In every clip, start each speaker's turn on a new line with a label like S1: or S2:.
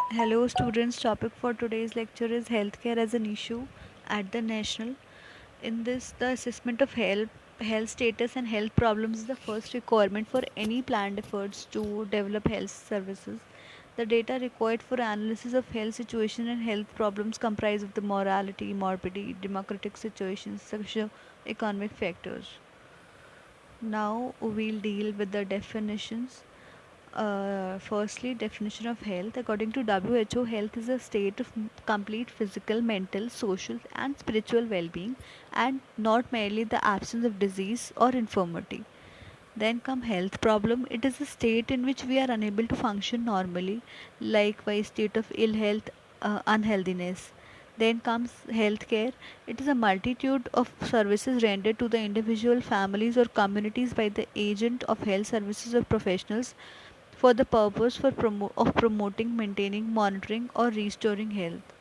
S1: Hello students, topic for today's lecture is healthcare as an issue at the national. In this, the assessment of health status and health problems is the first requirement for any planned efforts to develop health services. The data required for analysis of health situation and health problems comprise of the morality, morbidity, democratic situations, socio-economic factors. Now we'll deal with the definitions. Firstly, definition of health. According to WHO, health is a state of complete physical, mental, social, and spiritual well being, and not merely the absence of disease or infirmity. Then come health problem. It is a state in which we are unable to function normally, likewise state of ill health, unhealthiness. Then comes healthcare. It is a multitude of services rendered to the individual, families, or communities by the agent of health services or professionals for the purpose of promoting, maintaining, monitoring, or restoring health.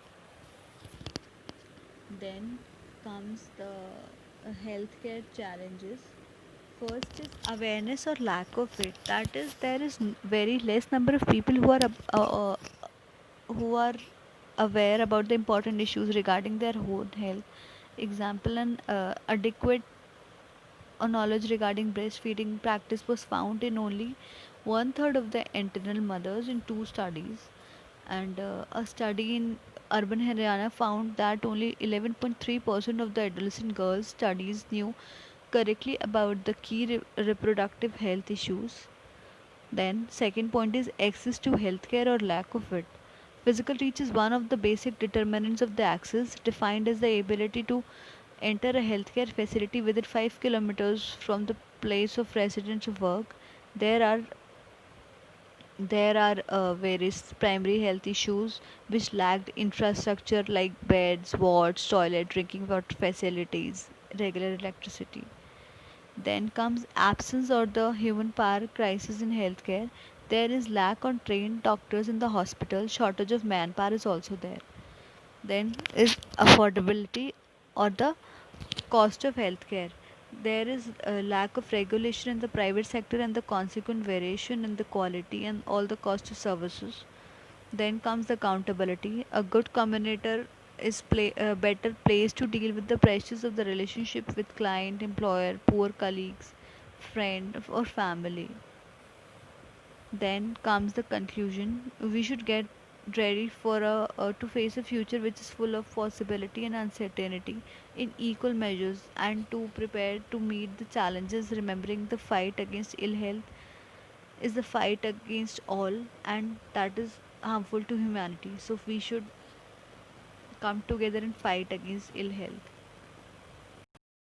S1: Then comes the healthcare challenges. First is awareness or lack of it. That is, there is very less number of people who are aware about the important issues regarding their own health. Example, an adequate knowledge regarding breastfeeding practice was found in only one third of the maternal mothers in two studies, and a study in urban Haryana found that only 11.3% of the adolescent girls studies knew correctly about the key reproductive health issues. Then, second point is access to healthcare or lack of it. Physical reach is one of the basic determinants of the access, defined as the ability to enter a healthcare facility within 5 kilometers from the place of residence or work. There are there are various primary health issues which lacked infrastructure like beds, wards, toilet, drinking water facilities, regular electricity. Then comes absence or the human power crisis in healthcare. There is lack on trained doctors in the hospital. Shortage of manpower is also there. Then is affordability or the cost of healthcare. There is a lack of regulation in the private sector and the consequent variation in the quality and all the cost of services. Then comes the accountability. A good communicator is better placed to deal with the pressures of the relationship with client, employer, poor colleagues, friend, or family. Then comes the conclusion. We should get ready for to face a future which is full of possibility and uncertainty in equal measures, and to prepare to meet the challenges, remembering the fight against ill health is the fight against all, and that is harmful to humanity. So we should come together and fight against ill health.